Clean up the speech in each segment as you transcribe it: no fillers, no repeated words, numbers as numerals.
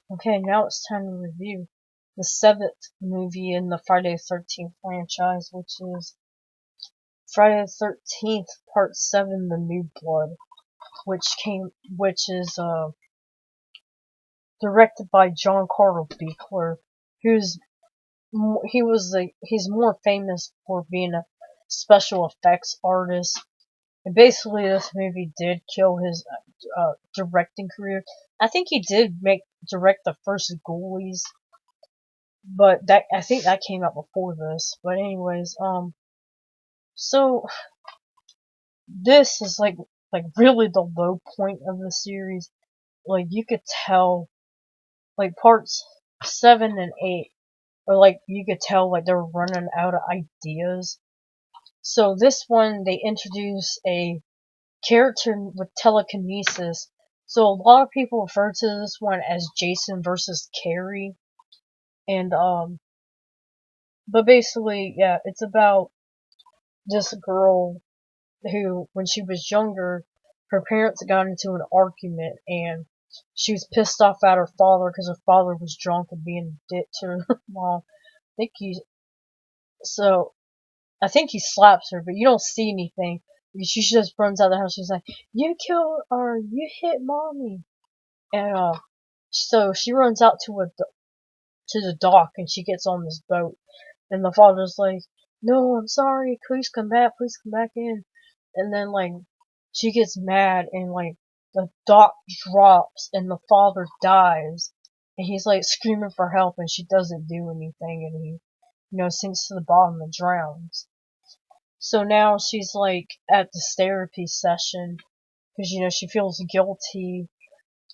Okay, now it's time to review the seventh movie in the Friday the 13th franchise, which is Friday the 13th Part 7, The New Blood, which is directed by John Carter Buechler, who's he's more famous for being a special effects artist. And basically, this movie did kill his directing career. I think he did direct the first Ghoulies, but I think that came out before this. But anyways, so this is like really the low point of the series. Like you could tell, like parts 7 and 8, or like you could tell like they're running out of ideas. So this one they introduce a character with telekinesis. So a lot of people refer to this one as Jason versus Carrie, and but basically, yeah, it's about this girl who, when she was younger, her parents got into an argument, and she was pissed off at her father because her father was drunk and being a dick to her mom. I think so I think he slaps her, but you don't see anything. She just runs out of the house. She's like, "You killed or you hit mommy," and so she runs out to the dock, and she gets on this boat, and the father's like, "No, I'm sorry. Please come back. Please come back in." And then like she gets mad, and like the dock drops, and the father dies, and he's like screaming for help, and she doesn't do anything, and he sinks to the bottom and drowns. So now she's like at this therapy session because she feels guilty,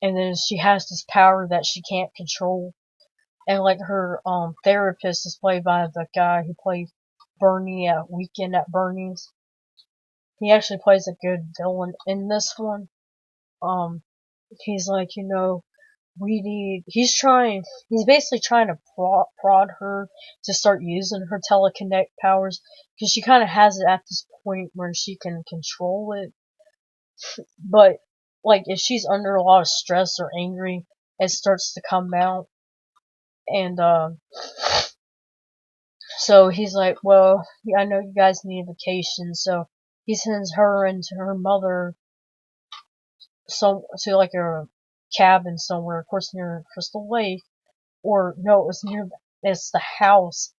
and then she has this power that she can't control. And like her therapist is played by the guy who played Bernie at Weekend at Bernie's. He actually plays a good villain in this one. Um, he's like, he's basically trying to prod her to start using her telekinetic powers, because she kind of has it at this point where she can control it. But, like, if she's under a lot of stress or angry, it starts to come out. And, so he's like, well, I know you guys need a vacation, so he sends her and her mother to like a cabin somewhere, of course near Crystal Lake, or no, it's the house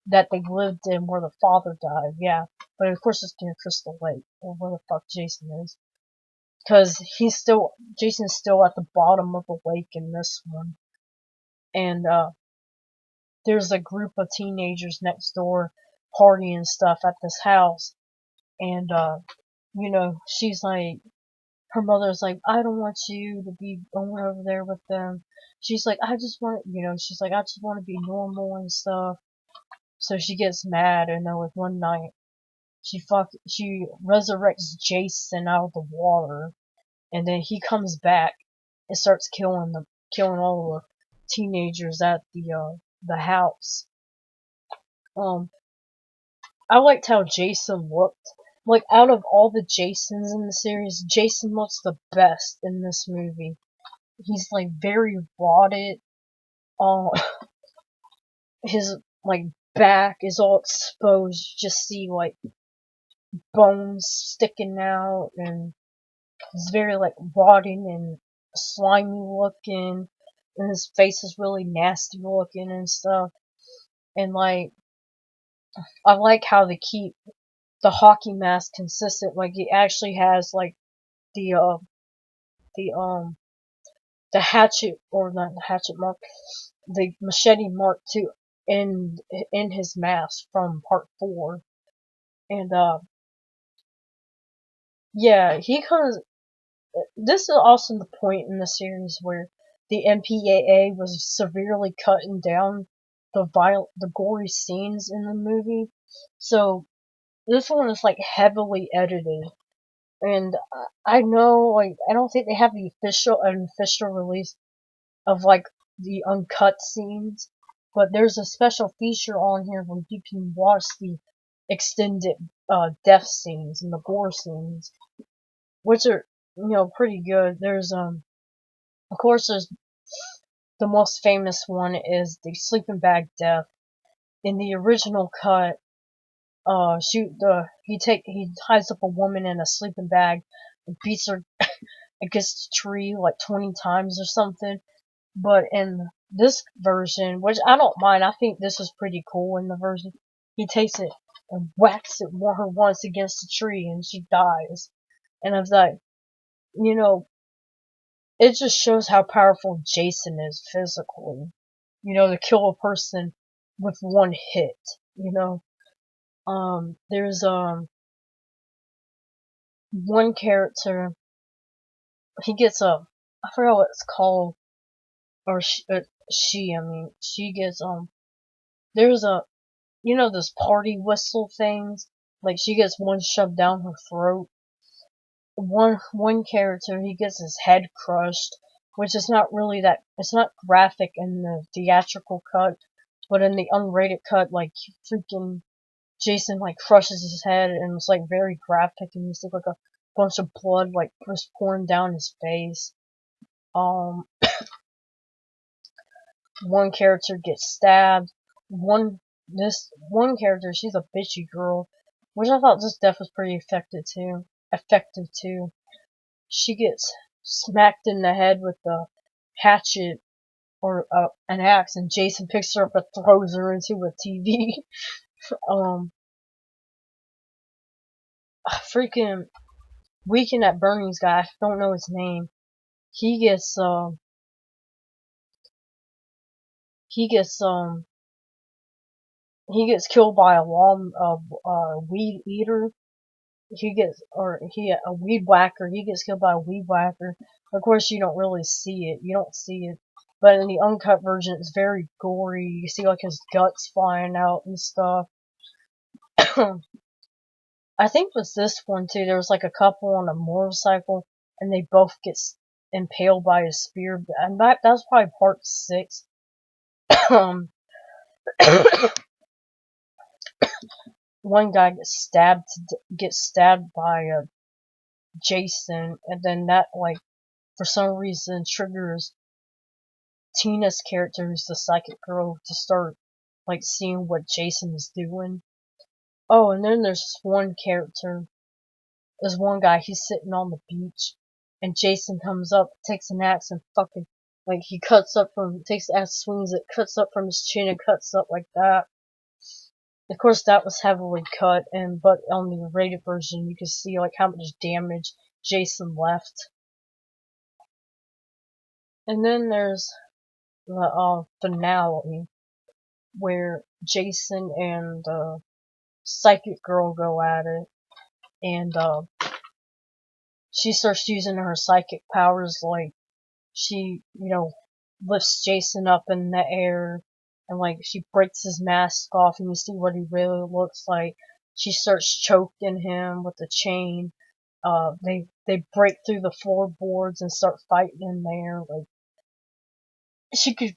that they lived in where the father died, yeah, but of course it's near Crystal Lake, or where the fuck Jason is, because Jason's still at the bottom of the lake in this one, and there's a group of teenagers next door partying stuff at this house, and she's like, her mother's like, I don't want you to be going over there with them. She's like, she's like, I just want to be normal and stuff. So she gets mad, and then with one night, she resurrects Jason out of the water, and then he comes back and starts killing all the teenagers at the house. I liked how Jason looked. Like, out of all the Jasons in the series, Jason looks the best in this movie. He's, like, very rotted. Uh, his, like, back is all exposed. You just see, like, bones sticking out, and he's very, like, rotting and slimy looking, and his face is really nasty looking and stuff. And, like, I like how they keep the hockey mask consistent. Like, he actually has, like, the the um the hatchet, or not the hatchet mark, the machete mark too, in his mask from part 4. And yeah, he comes. This is also the point in the series where the MPAA was severely cutting down the gory scenes in the movie. So this one is like heavily edited. And I know, like, I don't think they have an official release of, like, the uncut scenes, but there's a special feature on here where you can watch the extended, death scenes and the gore scenes, which are, pretty good. Of course there's the most famous one is the sleeping bag death. In the original cut, he ties up a woman in a sleeping bag and beats her against a tree like 20 times or something. But in this version, which I don't mind, I think this is pretty cool in the version, he takes it and whacks her once against a tree and she dies. And I was like, you know, it just shows how powerful Jason is physically. You know, to kill a person with one hit, you know. There's one character, he gets I forgot what it's called, or she gets there's you know, those party whistle things, like she gets one shoved down her throat. One character, he gets his head crushed, which is not really it's not graphic in the theatrical cut, but in the unrated cut, like freaking Jason like crushes his head and it's like very graphic and you see like a bunch of blood like just pouring down his face. Um, one character gets stabbed. This one character, she's a bitchy girl, which I thought this death was pretty effective too. She gets smacked in the head with a hatchet or an axe, and Jason picks her up and throws her into a TV. Freaking Weekend at Bernie's guy, I don't know his name. He gets he gets killed by a weed eater. A weed whacker. He gets killed by a weed whacker. Of course, you don't really see it. You don't see it. But in the uncut version, it's very gory. You see like his guts flying out and stuff. I think with this one too, there was like a couple on a motorcycle, and they both get impaled by a spear. And that was probably part 6. One guy gets stabbed by Jason, and then that like for some reason triggers Tina's character, who's the psychic girl, to start like seeing what Jason is doing. Oh, and then there's one character. There's one guy. He's sitting on the beach, and Jason comes up, takes an axe, and fucking like he takes the axe, swings it, cuts up from his chin, and cuts up like that. Of course, that was heavily cut, but on the rated version, you can see like how much damage Jason left. And then there's the finale, where Jason and the psychic girl go at it, and she starts using her psychic powers, like she, lifts Jason up in the air, and like she breaks his mask off, and you see what he really looks like. She starts choking him with a chain. They break through the floorboards and start fighting in there. Like she could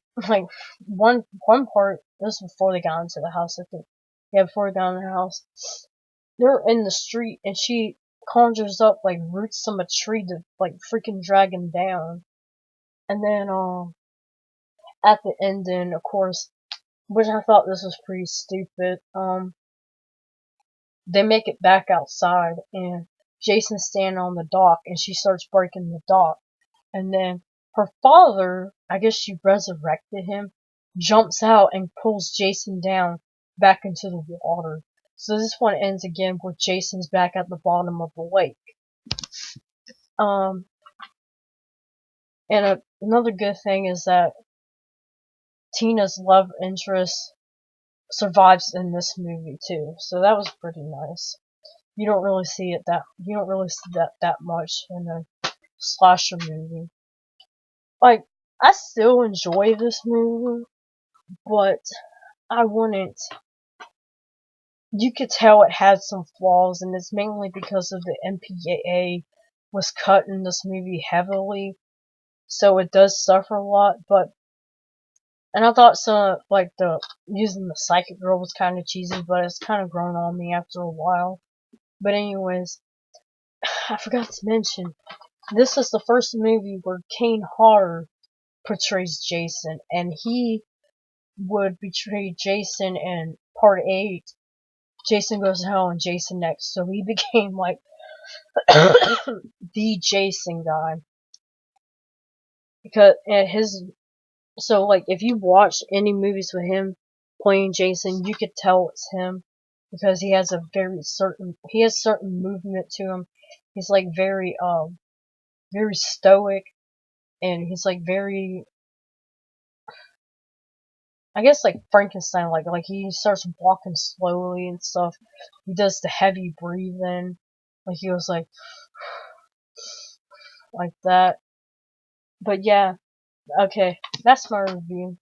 one part. This was before they got into the house, I think. Yeah, before they got in the house, they're in the street, and she conjures up like roots from a tree to like freaking drag him down. And then at the ending, of course, which I thought this was pretty stupid. They make it back outside, and Jason's standing on the dock, and she starts breaking the dock. And then her father, I guess she resurrected him, jumps out and pulls Jason down back into the water. So this one ends again with Jason's back at the bottom of the lake. And another good thing is that Tina's love interest survives in this movie too, so that was pretty nice. You don't really see that much in a slasher movie. Like, I still enjoy this movie, but I wouldn't. You could tell it had some flaws, and it's mainly because of the MPAA was cut in this movie heavily, so it does suffer a lot. And I thought using the psychic girl was kind of cheesy, but it's kind of grown on me after a while. But anyways, I forgot to mention, this is the first movie where Kane Hodder portrays Jason, and he would betray Jason in part 8. Jason Goes to Hell and Jason Next, so he became like the Jason guy. Because like if you watch any movies with him playing Jason, you could tell it's him because he has certain movement to him. He's like very stoic, and he's like very, I guess, like Frankenstein, like he starts walking slowly and stuff. He does the heavy breathing, like he was like that. But yeah, okay, that's my review.